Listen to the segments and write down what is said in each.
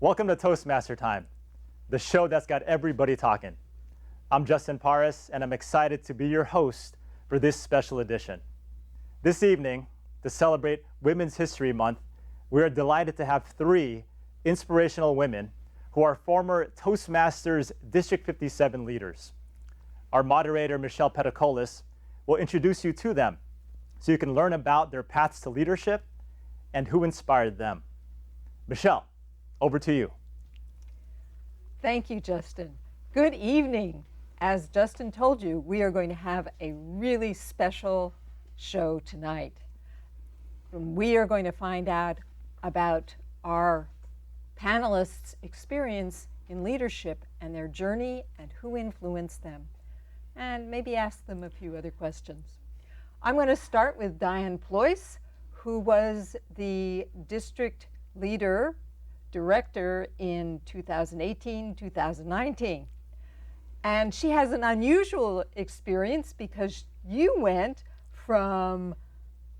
Welcome to Toastmaster Time, the show that's got everybody talking. I'm Justin Paris, and I'm excited to be your host for this special edition. This evening, to celebrate Women's History Month, we are delighted to have three inspirational women who are former Toastmasters District 57 leaders. Our moderator, Michelle Petacolis, will introduce you to them so you can learn about their paths to leadership and who inspired them. Michelle, over to you. Thank you, Justin. Good evening. As Justin told you, we are going to have a really special show tonight. We are going to find out about our panelists' experience in leadership and their journey and who influenced them, and maybe ask them a few other questions. I'm going to start with Diane Ployce, who was the district leader director in 2018-2019. And she has an unusual experience because you went from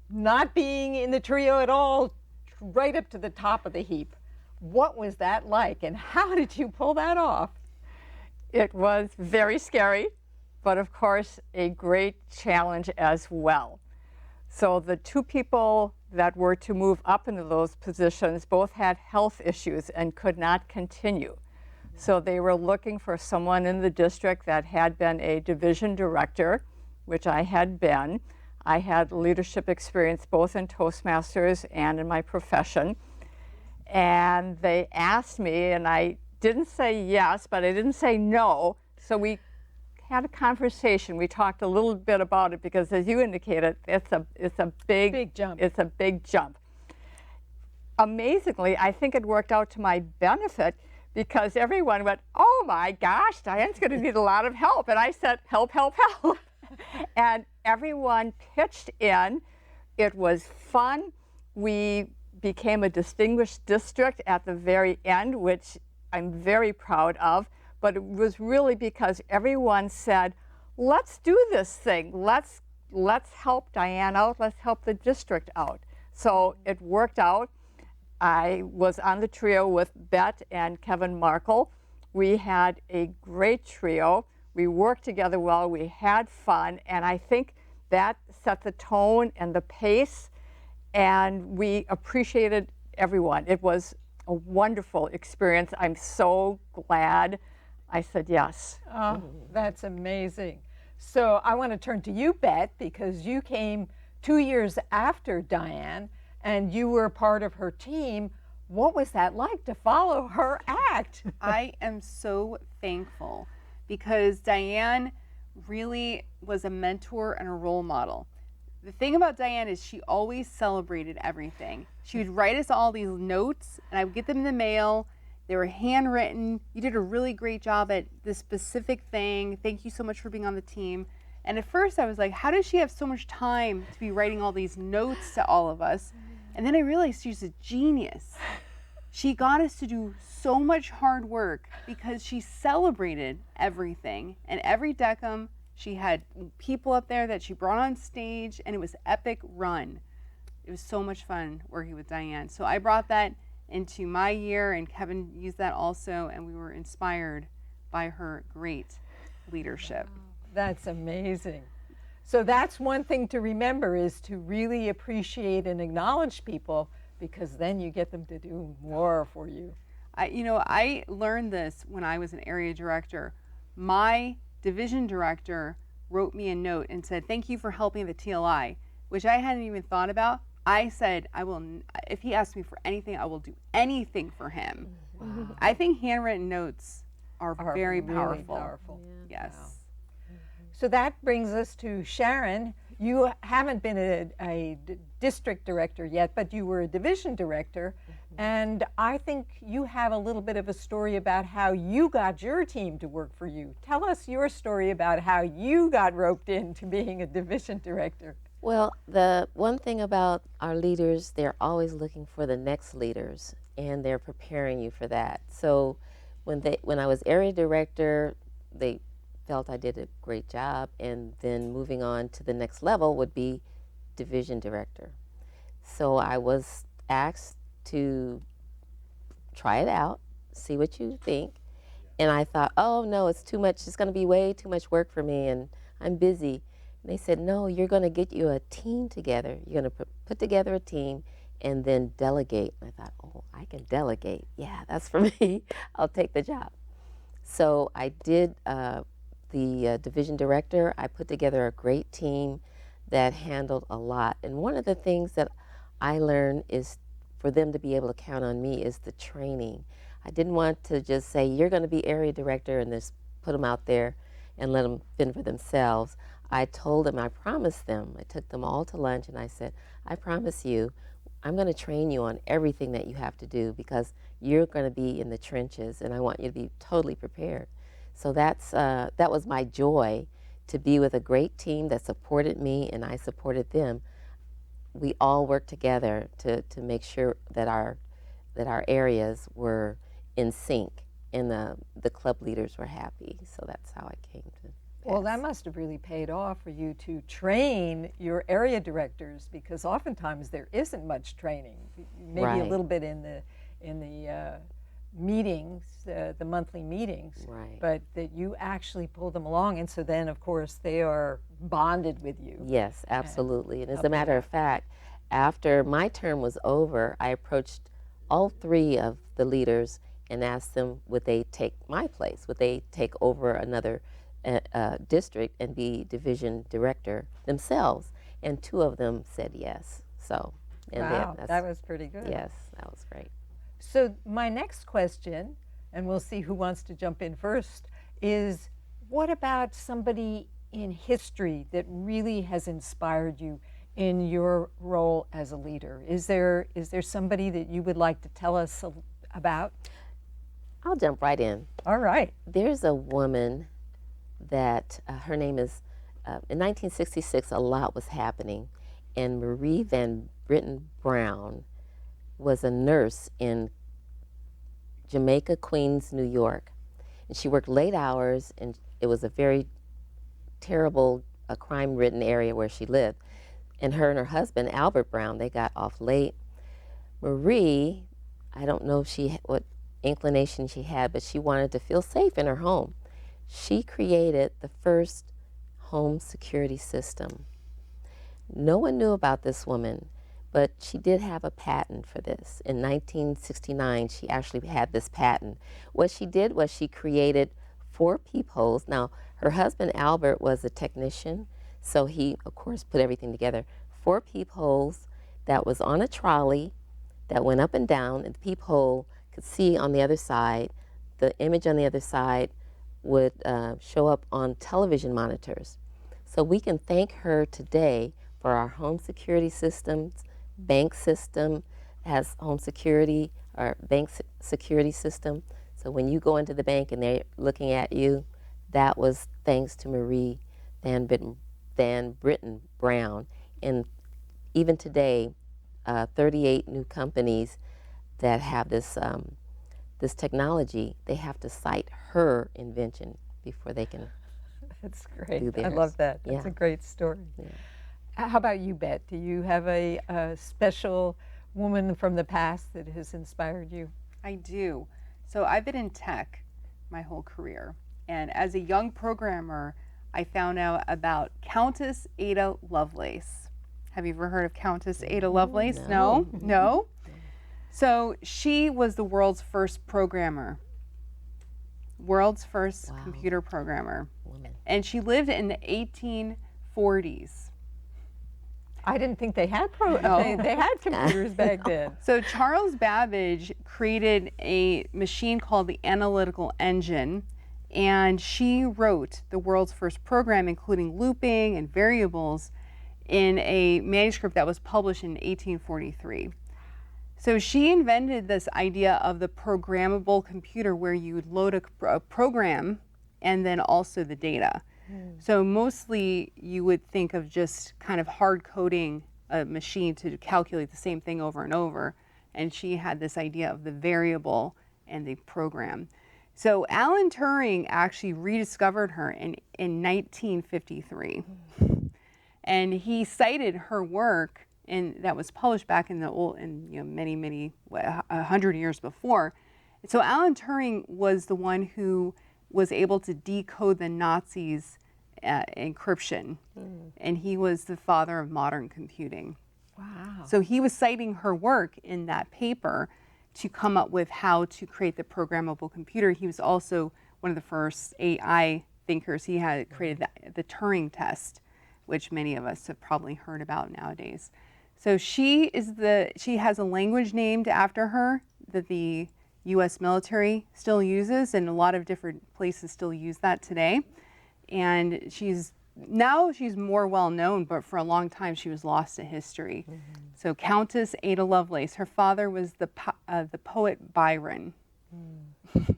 not being in the trio at all right up to the top of the heap. What was that like, and how did you pull that off? It was very scary, but of course a great challenge as well. So the two people that were to move up into those positions both had health issues and could not continue. So they were looking for someone in the district that had been a division director, which I had been. I had leadership experience both in Toastmasters and in my profession. And they asked me, and I didn't say yes, but I didn't say no. So we had a conversation. We talked a little bit about it because, as you indicated, it's a big jump. It's a big jump. Amazingly, I think it worked out to my benefit because everyone went, "Oh my gosh, Diane's going to need a lot of help," and I said, "Help, help, help," and everyone pitched in. It was fun. We became a distinguished district at the very end, which I'm very proud of. But it was really because everyone said, let's do this thing. Let's help Diane out. Let's help the district out. So it worked out. I was on the trio with Bet and Kevin Markle. We had a great trio. We worked together well. We had fun. And I think that set the tone and the pace. And we appreciated everyone. It was a wonderful experience. I'm so glad I said yes. Oh, that's amazing. So I want to turn to you, Bet, because you came 2 years after Diane and you were part of her team. What was that like to follow her act? I am so thankful because Diane really was a mentor and a role model. The thing about Diane is she always celebrated everything. She would write us all these notes and I would get them in the mail. They were handwritten. You did a really great job at this specific thing. Thank you so much for being on the team. And at first I was like, how does she have so much time to be writing all these notes to all of us? And then I realized she's a genius. She got us to do so much hard work because she celebrated everything. And every decum, she had people up there that she brought on stage, and it was epic run. It was so much fun working with Diane. So I brought that into my year, and Kevin used that also, and we were inspired by her great leadership. Wow, that's amazing. So that's one thing to remember, is to really appreciate and acknowledge people, because then you get them to do more for you. I learned this when I was an area director. My division director wrote me a note and said, "Thank you for helping the TLI," which I hadn't even thought about. I said, if he asks me for anything, I will do anything for him. Wow. I think handwritten notes are very really powerful. Yeah. Yes. Wow. So that brings us to Sharon. You haven't been a district director yet, but you were a division director. And I think you have a little bit of a story about how you got your team to work for you. Tell us your story about how you got roped into being a division director. Well, the one thing about our leaders, they're always looking for the next leaders, and they're preparing you for that. So when I was area director, they felt I did a great job, and then moving on to the next level would be division director. So I was asked to try it out see what you think. And I thought, oh no, it's too much. It's going to be way too much work for me, and I'm busy. And they said, no, you're going to get you a team together. You're going to put together a team and then delegate. And I thought, oh, I can delegate. Yeah, that's for me. I'll take the job. So I did the division director. I put together a great team that handled a lot. And one of the things that I learned is for them to be able to count on me is the training. I didn't want to just say, you're going to be area director and just put them out there and let them fend for themselves. I told them, I promised them, I took them all to lunch and I said, I promise you, I'm going to train you on everything that you have to do because you're going to be in the trenches and I want you to be totally prepared. So that was my joy, to be with a great team that supported me and I supported them. We all worked together to make sure that our areas were in sync and the club leaders were happy. So that's how I came to Well, pass. that must have really paid off for you to train your area directors, because oftentimes there isn't much training. Maybe a Right. little bit in the meetings, the monthly meetings, Right. but that you actually pull them along, and so then of course they are bonded with you. Yes, absolutely. And as help a you matter of fact, after my term was over, I approached all three of the leaders and asked them, would they take my place? Would they take over another district and be division director themselves? And two of them said yes. So, and Wow, that's, that was pretty good. yes, that was great. So my next question, and we'll see who wants to jump in first, is what about somebody in history that really has inspired you in your role as a leader? Is there somebody that you would like to tell us about? I'll jump right in. All right. There's a woman that her name is, in 1966, a lot was happening, and Marie Van Brittan Brown was a nurse in Jamaica, Queens, New York. And she worked late hours, and it was a very terrible, crime-ridden area where she lived. And her husband, Albert Brown, they got off late. Marie, I don't know if what inclination she had, but she wanted to feel safe in her home. She created the first home security system. No one knew about this woman, but she did have a patent for this. In 1969, she actually had this patent. What she did was she created 4 peepholes. Now, her husband, Albert, was a technician, so he, of course, put everything together. 4 peepholes that was on a trolley that went up and down, and the peephole could see on the other side. The image on the other side would show up on television monitors. So we can thank her today for our home security systems. Bank system has home security, our bank security system. So when you go into the bank and they're looking at you, that was thanks to Marie Van Brittan Brown. And even today, 38 new companies that have this this technology, they have to cite her invention before they can. That's great. Do I theirs. love that. That's Yeah. a great story. Yeah. How about you, Bet? Do you have a special woman from the past that has inspired you? I do. So I've been in tech my whole career. And as a young programmer, I found out about Countess Ada Lovelace. Have you ever heard of Countess Ada Lovelace? No? No? So she was the world's first programmer. World's first Wow. computer programmer. Woman. And she lived in the 1840s. I didn't think they had No. they had computers back then. So Charles Babbage created a machine called the analytical engine, and she wrote the world's first program, including looping and variables, in a manuscript that was published in 1843. So she invented this idea of the programmable computer, where you would load a program and then also the data. So mostly you would think of just kind of hard coding a machine to calculate the same thing over and over. And she had this idea of the variable and the program. So Alan Turing actually rediscovered her in 1953. And he cited her work that was published back in the old, many 100 years before. So Alan Turing was the one who was able to decode the Nazis' encryption, and he was the father of modern computing. Wow. So he was citing her work in that paper to come up with how to create the programmable computer. He was also one of the first AI thinkers. He had created the Turing test, which many of us have probably heard about nowadays. So she has a language named after her that the U.S. military still uses, and a lot of different places still use that today. And she's more well known, but for a long time she was lost to history. So Countess Ada Lovelace, her father was the poet Byron.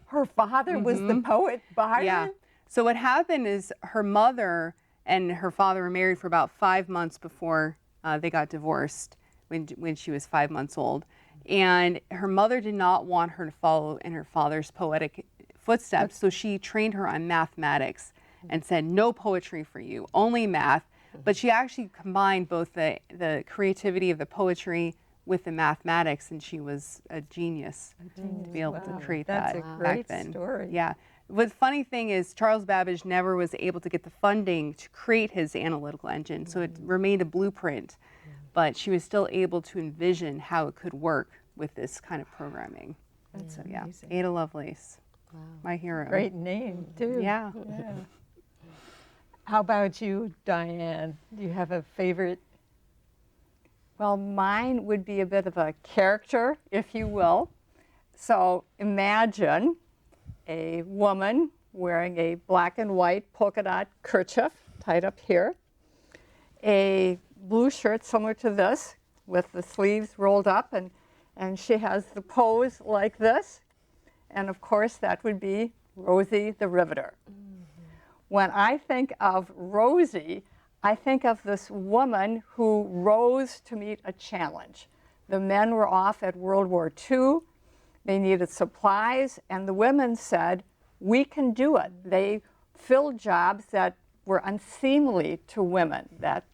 Her father was the poet Byron? Yeah. So what happened is her mother and her father were married for about 5 months before they got divorced when she was 5 months old. And her mother did not want her to follow in her father's poetic footsteps, so she trained her on mathematics and said, no poetry for you, only math. But she actually combined both the creativity of the poetry with the mathematics, and she was a genius to be able to create That's that a back great then. story. Yeah. The funny thing is Charles Babbage never was able to get the funding to create his analytical engine, so it remained a blueprint, but she was still able to envision how it could work with this kind of programming. So yeah, amazing. Ada Lovelace, my hero. Great name, too. Yeah. Yeah. How about you, Diane? Do you have a favorite? Well, mine would be a bit of a character, if you will. So imagine a woman wearing a black and white polka dot kerchief tied up here, a blue shirt similar to this with the sleeves rolled up, and she has the pose like this. And of course, that would be Rosie the Riveter. When I think of Rosie, I think of this woman who rose to meet a challenge. The men were off at World War II. They needed supplies, and the women said, we can do it. They filled jobs that were unseemly to women, that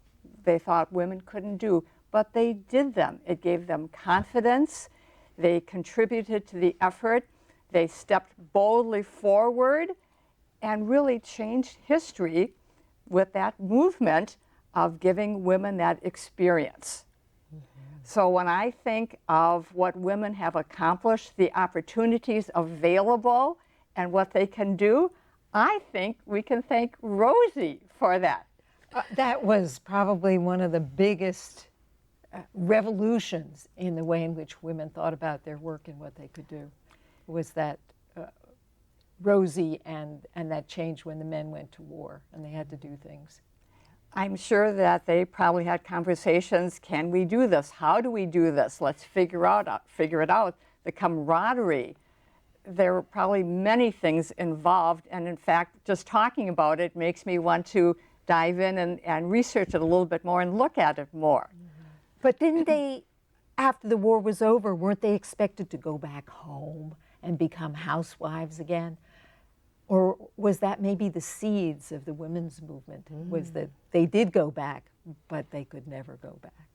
they thought women couldn't do, but they did them. It gave them confidence. They contributed to the effort. They stepped boldly forward and really changed history with that movement of giving women that experience. So when I think of what women have accomplished, the opportunities available, and what they can do, I think we can thank Rosie for that. That was probably one of the biggest revolutions in the way in which women thought about their work and what they could do. Was that Rosie and that change when the men went to war and they had to do things. I'm sure that they probably had conversations. Can we do this? How do we do this? Let's figure it out. The camaraderie. There were probably many things involved, and in fact, just talking about it makes me want to dive in and research it a little bit more and look at it more. But didn't they, after the war was over, weren't they expected to go back home and become housewives again? Or was that maybe the seeds of the women's movement, was that they did go back, but they could never go back?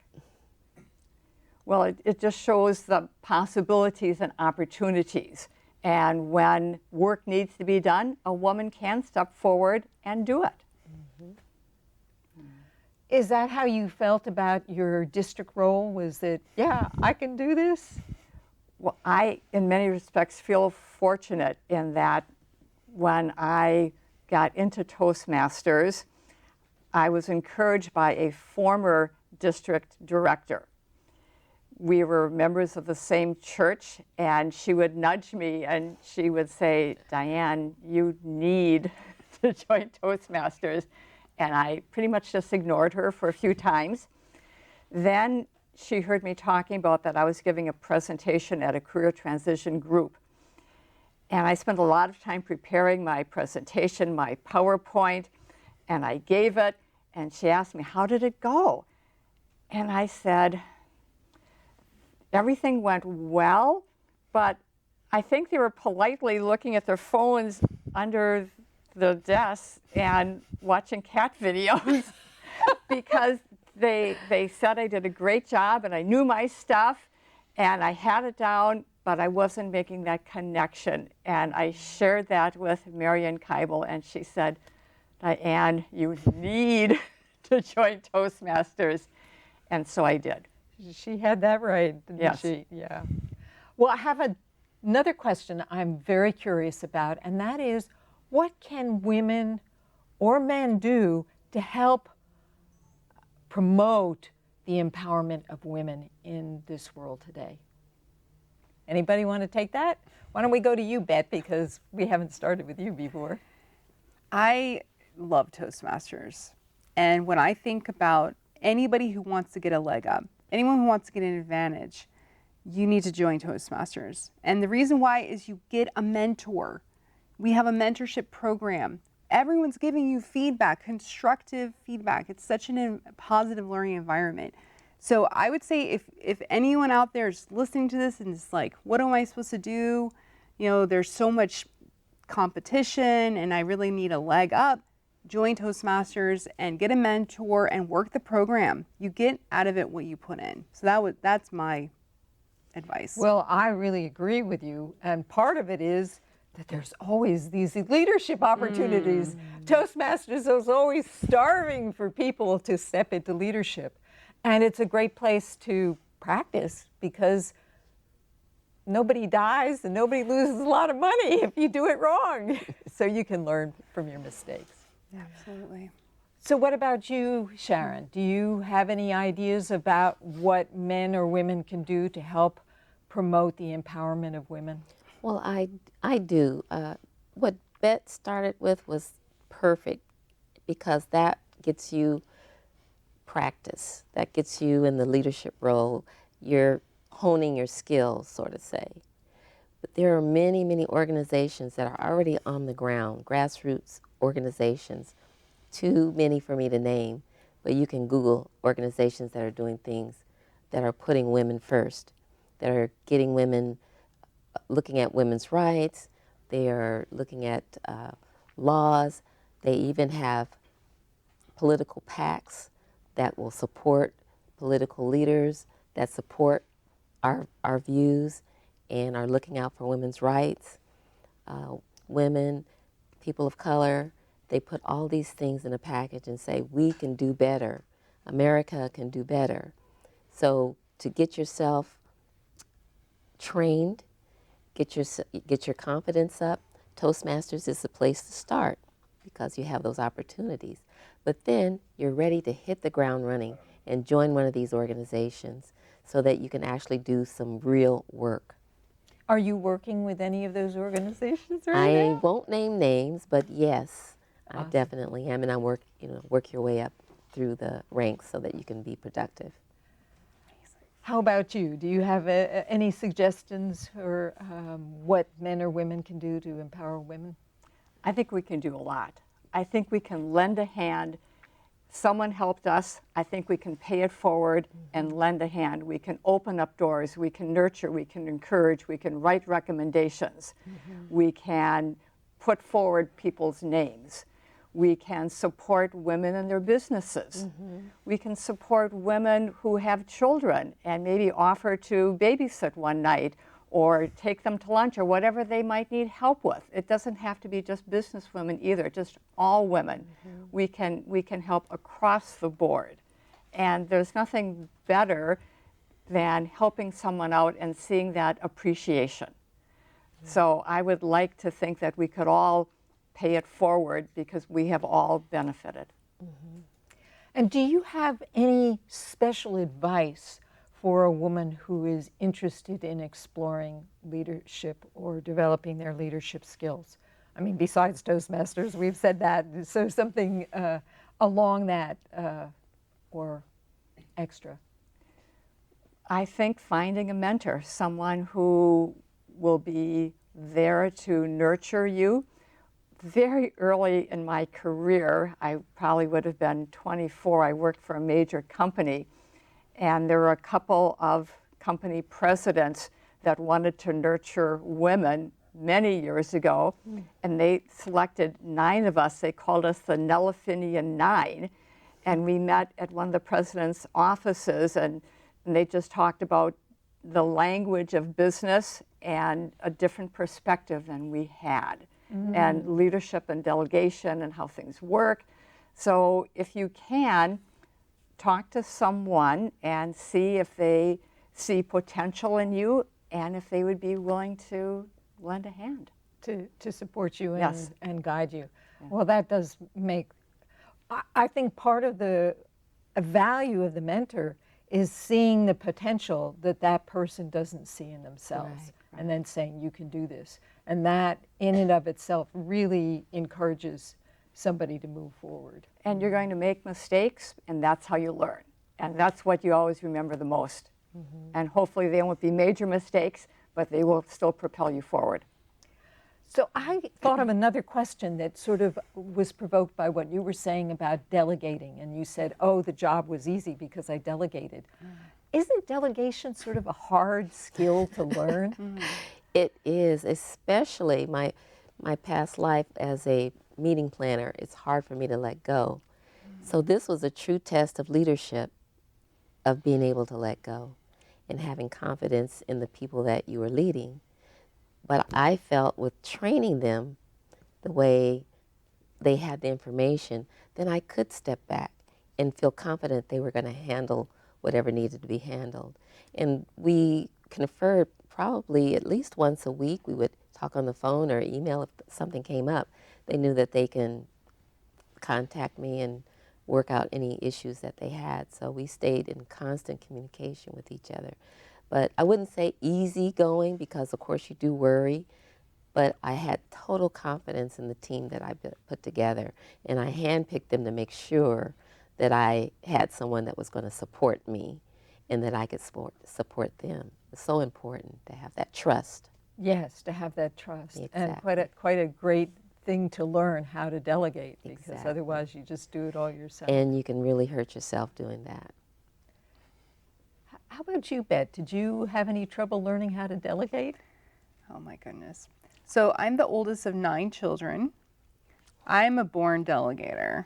Well, it just shows the possibilities and opportunities. And when work needs to be done, a woman can step forward and do it. Is that how you felt about your district role? Was that, yeah, I can do this? Well, I, in many respects, feel fortunate in that when I got into Toastmasters, I was encouraged by a former district director. We were members of the same church, and she would nudge me and she would say, Diane, you need to join Toastmasters. And I pretty much just ignored her for a few times. Then she heard me talking about that I was giving a presentation at a career transition group. And I spent a lot of time preparing my presentation, my PowerPoint, and I gave it. And she asked me, how did it go? And I said, everything went well, but I think they were politely looking at their phones under the desk and watching cat videos because they said I did a great job and I knew my stuff and I had it down, but I wasn't making that connection. And I shared that with Marion Keibel, and she said, Diane, you need to join Toastmasters. And so I did. She had that right, didn't Yes. she? Yeah. Well, I have another question I'm very curious about, and that is, what can women or men do to help promote the empowerment of women in this world today? Anybody want to take that? Why don't we go to you, Bet, because we haven't started with you before. I love Toastmasters. And when I think about anybody who wants to get a leg up, anyone who wants to get an advantage, you need to join Toastmasters. And the reason why is you get a mentor. We have a mentorship program. Everyone's giving you feedback, constructive feedback. It's such a positive learning environment. So I would say if anyone out there is listening to this and is like, what am I supposed to do? You know, there's so much competition and I really need a leg up, join Toastmasters and get a mentor and work the program. You get out of it what you put in. So that's my advice. Well, I really agree with you. And part of it is that there's always these leadership opportunities. Toastmasters is always starving for people to step into leadership. And it's a great place to practice because nobody dies and nobody loses a lot of money if you do it wrong. So you can learn from your mistakes. Absolutely. So what about you, Sharon? Do you have any ideas about what men or women can do to help promote the empowerment of women? Well, I do. What Bet started with was perfect because that gets you practice. That gets you in the leadership role. You're honing your skills, so to say. But there are many, many organizations that are already on the ground, grassroots organizations, too many for me to name, but you can Google organizations that are doing things that are putting women first, that are getting women, looking at women's rights, they are looking at laws, they even have political PACs that will support political leaders, that support our views and are looking out for women's rights, women, people of color. They put all these things in a package and say, we can do better. America can do better. So to get yourself trained, get your confidence up, Toastmasters is the place to start because you have those opportunities. But then you're ready to hit the ground running and join one of these organizations so that you can actually do some real work. Are you working with any of those organizations right I now? won't name names, but yes, I Awesome. definitely am, and I work your way up through the ranks so that you can be productive. How about you? Do you have any suggestions for what men or women can do to empower women? I think we can do a lot. I think we can lend a hand. Someone helped us. I think we can pay it forward and lend a hand. We can open up doors. We can nurture. We can encourage. We can write recommendations. We can put forward people's names. We can support women in their businesses. We can support women who have children and maybe offer to babysit one night or take them to lunch or whatever they might need help with. It doesn't have to be just business women either, just all women. We can help across the board. And there's nothing better than helping someone out and seeing that appreciation. So I would like to think that we could all pay it forward because we have all benefited. And do you have any special advice for a woman who is interested in exploring leadership or developing their leadership skills? I mean, besides Toastmasters, we've said that, so something along that or extra. I think finding a mentor, someone who will be there to nurture you. Very early in my career, I probably would have been 24, I worked for a major company, and there were a couple of company presidents that wanted to nurture women many years ago, and they selected 9 of us. They called us the Nelefinian 9, and we met at one of the president's offices, and they just talked about the language of business and a different perspective than we had, and leadership and delegation and how things work. So if you can, talk to someone and see if they see potential in you and if they would be willing to lend a hand. To support you and, Yes. and guide you. Well, that does make, I think part of the value of the mentor is seeing the potential that that person doesn't see in themselves, and then saying, you can do this. And that in and of itself really encourages somebody to move forward. And you're going to make mistakes, and that's how you learn. And that's what you always remember the most. And hopefully they won't be major mistakes, but they will still propel you forward. So I thought of another question that sort of was provoked by what you were saying about delegating. And you said, oh, the job was easy because I delegated. Isn't delegation sort of a hard skill to learn? It is, especially my past life as a meeting planner. It's hard for me to let go. So this was a true test of leadership, of being able to let go and having confidence in the people that you are leading. But I felt with training them the way they had the information, then I could step back and feel confident they were going to handle whatever needed to be handled. And we conferred probably at least once a week. We would talk on the phone or email if something came up. They knew that they can contact me and work out any issues that they had. So we stayed in constant communication with each other. But I wouldn't say easy going because, of course, you do worry. But I had total confidence in the team that I put together. And I handpicked them to make sure that I had someone that was going to support me and that I could support them. It's so important to have that trust. Yes, to have that trust. Exactly. And quite a great thing to learn how to delegate, because Exactly. otherwise you just do it all yourself. And you can really hurt yourself doing that. How about you, Bet? Did you have any trouble learning how to delegate? Oh my goodness. So I'm the oldest of 9 children. I'm a born delegator.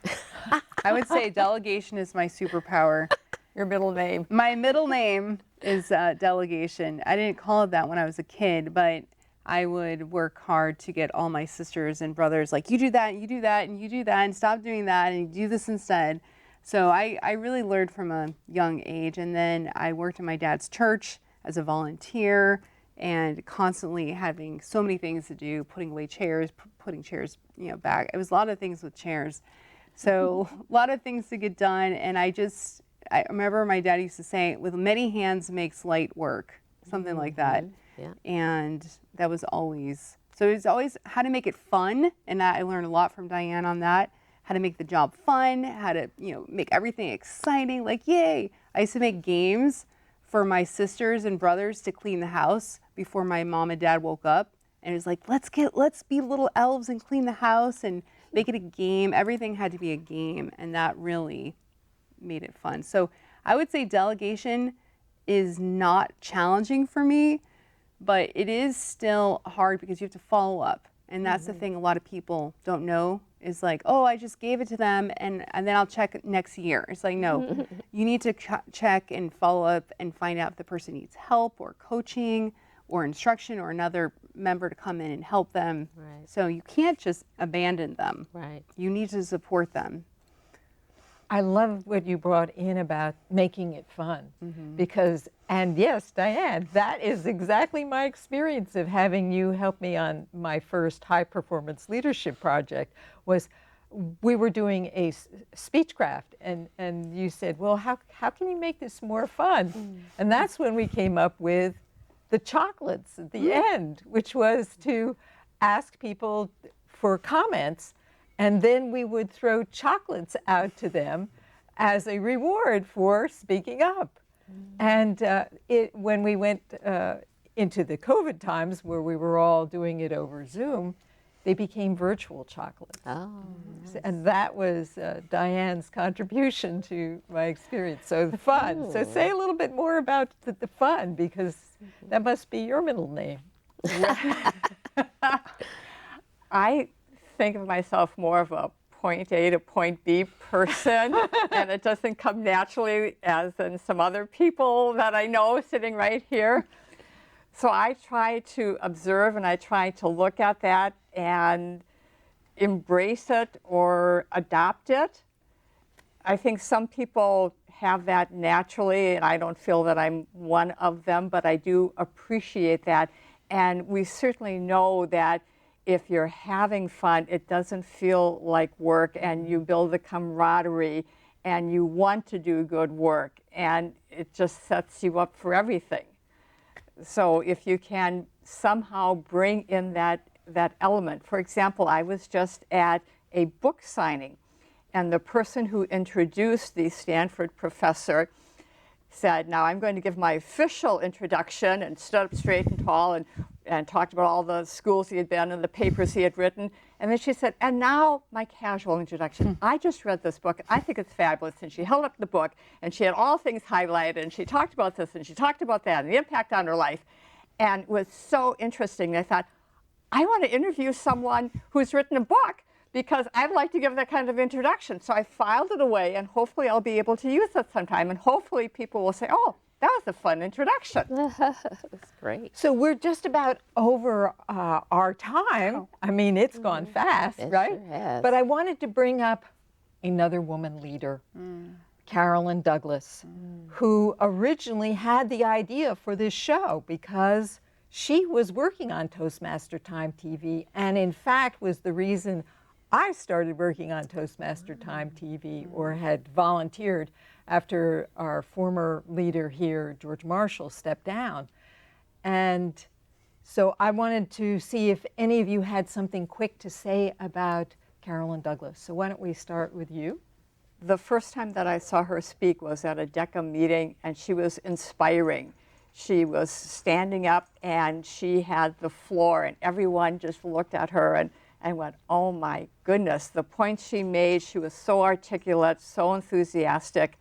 I would say delegation is my superpower. Your middle name. My middle name is delegation. I didn't call it that when I was a kid, but I would work hard to get all my sisters and brothers like, you do that, and you do that, and you do that, and stop doing that, and you do this instead. So I really learned from a young age. And then I worked in my dad's church as a volunteer and constantly having so many things to do, putting away chairs, putting chairs, back. It was a lot of things with chairs. So a lot of things to get done. And I remember my dad used to say, with many hands makes light work, something like that. Yeah. And that was always, so it was always how to make it fun. And I learned a lot from Diane on that. How to make the job fun, how to, make everything exciting, like, yay. I used to make games for my sisters and brothers to clean the house before my mom and dad woke up. And it was like, let's be little elves and clean the house and make it a game. Everything had to be a game, and that really made it fun. So I would say delegation is not challenging for me, but it is still hard because you have to follow up. And that's the thing a lot of people don't know is like, oh, I just gave it to them and then I'll check next year. It's like, no, you need to check and follow up and find out if the person needs help or coaching or instruction or another member to come in and help them. Right. So you can't just abandon them. Right. You need to support them. I love what you brought in about making it fun, because, and yes, Diane, that is exactly my experience of having you help me on my first high performance leadership project. Was we were doing a speech craft, and you said, well, how can you make this more fun? And that's when we came up with the chocolates at the end, which was to ask people for comments. And then we would throw chocolates out to them as a reward for speaking up. And when we went into the COVID times where we were all doing it over Zoom, they became virtual chocolates. Oh. And that was Diane's contribution to my experience. So the fun. So say a little bit more about the fun, because that must be your middle name. I think of myself more of a point A to point B person, and it doesn't come naturally as in some other people that I know sitting right here. So I try to observe and I try to look at that and embrace it or adopt it. I think some people have that naturally, and I don't feel that I'm one of them, but I do appreciate that. And we certainly know that if you're having fun, it doesn't feel like work, and you build the camaraderie, and you want to do good work, and it just sets you up for everything. So if you can somehow bring in that element. For example, I was just at a book signing, and the person who introduced the Stanford professor said, now I'm going to give my official introduction, and stood up straight and tall and talked about all the schools he had been and the papers he had written. And then she said, and now my casual introduction. I just read this book. I think it's fabulous. And she held up the book, and she had all things highlighted, and she talked about this, and she talked about that, and the impact on her life. And it was so interesting. I thought, I want to interview someone who's written a book, because I'd like to give that kind of introduction. So I filed it away, and hopefully I'll be able to use it sometime. And hopefully people will say, oh, that was a fun introduction. That's great. So we're just about over our time. I mean, it's gone fast, It right? sure has. But I wanted to bring up another woman leader, Carolyn Douglas, who originally had the idea for this show because she was working on Toastmaster Time TV, and in fact was the reason I started working on Toastmaster Time TV, or had volunteered after our former leader here, George Marshall, stepped down. And so I wanted to see if any of you had something quick to say about Carolyn Douglas. So why don't we start with you? The first time that I saw her speak was at a DECA meeting, and she was inspiring. She was standing up, and she had the floor, and everyone just looked at her and went, oh my goodness, the points she made, she was so articulate, so enthusiastic.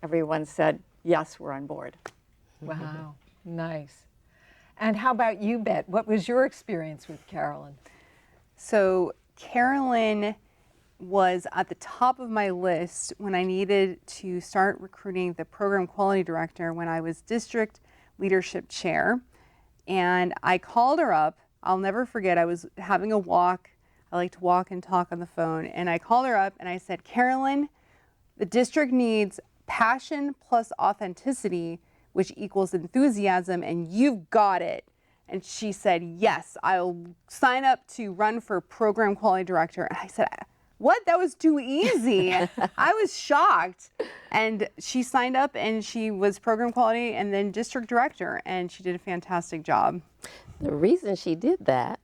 Everyone said, yes, we're on board. Wow, nice. And how about you, Bet? What was your experience with Carolyn? So Carolyn was at the top of my list when I needed to start recruiting the program quality director when I was district leadership chair. And I called her up. I'll never forget, I was having a walk. I like to walk and talk on the phone. And I called her up and I said, Carolyn, the district needs passion plus authenticity, which equals enthusiasm, and you've got it. And she said, yes, I'll sign up to run for program quality director. And I said, what? That was too easy. I was shocked. And she signed up, and she was program quality and then district director, and she did a fantastic job. The reason she did that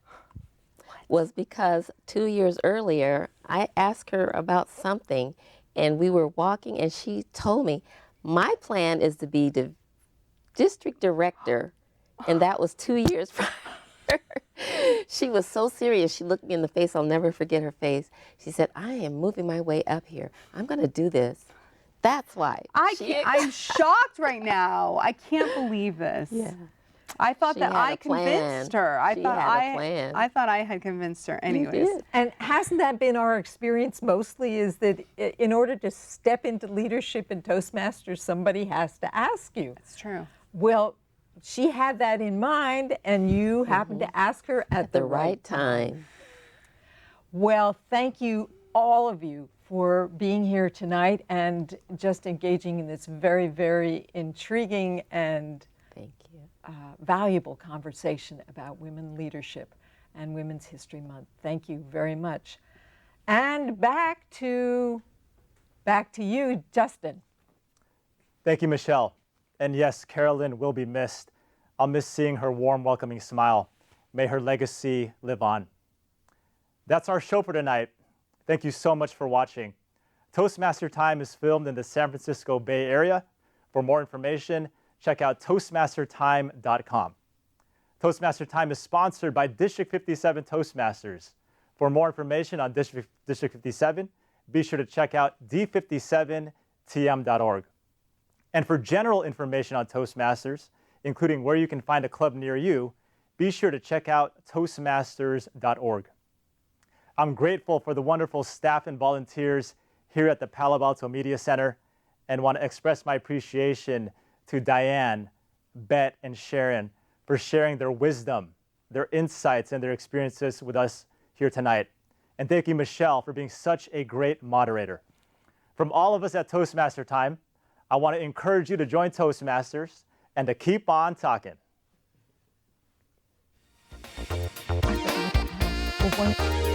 was because 2 years earlier, I asked her about something, and we were walking, and she told me, my plan is to be the district director, and that was 2 years prior. She was so serious. She looked me in the face. I'll never forget her face. She said, I am moving my way up here. I'm going to do this. That's why. I'm shocked right now. I can't believe this. Yeah. I thought She that had I a plan. convinced her. I She thought had a plan. I thought I had convinced her. You Anyways. did. And hasn't that been our experience mostly, is that in order to step into leadership in Toastmasters, somebody has to ask you. It's true. Well, she had that in mind, and you happened to ask her at The right time. Well, thank you, all of you, for being here tonight and just engaging in this very, very intriguing and Thank you. valuable conversation about women leadership and Women's History Month. Thank you very much. And back to you, Justin. Thank you, Michelle. And yes, Carolyn will be missed. I'll miss seeing her warm, welcoming smile. May her legacy live on. That's our show for tonight. Thank you so much for watching. Toastmaster Time is filmed in the San Francisco Bay Area. For more information, check out toastmastertime.com. Toastmaster Time is sponsored by District 57 Toastmasters. For more information on District 57, be sure to check out d57tm.org. And for general information on Toastmasters, including where you can find a club near you, be sure to check out toastmasters.org. I'm grateful for the wonderful staff and volunteers here at the Palo Alto Media Center, and want to express my appreciation to Diane, Bet, and Sharon for sharing their wisdom, their insights, and their experiences with us here tonight. And thank you, Michelle, for being such a great moderator. From all of us at Toastmaster Time, I want to encourage you to join Toastmasters and to keep on talking. Well,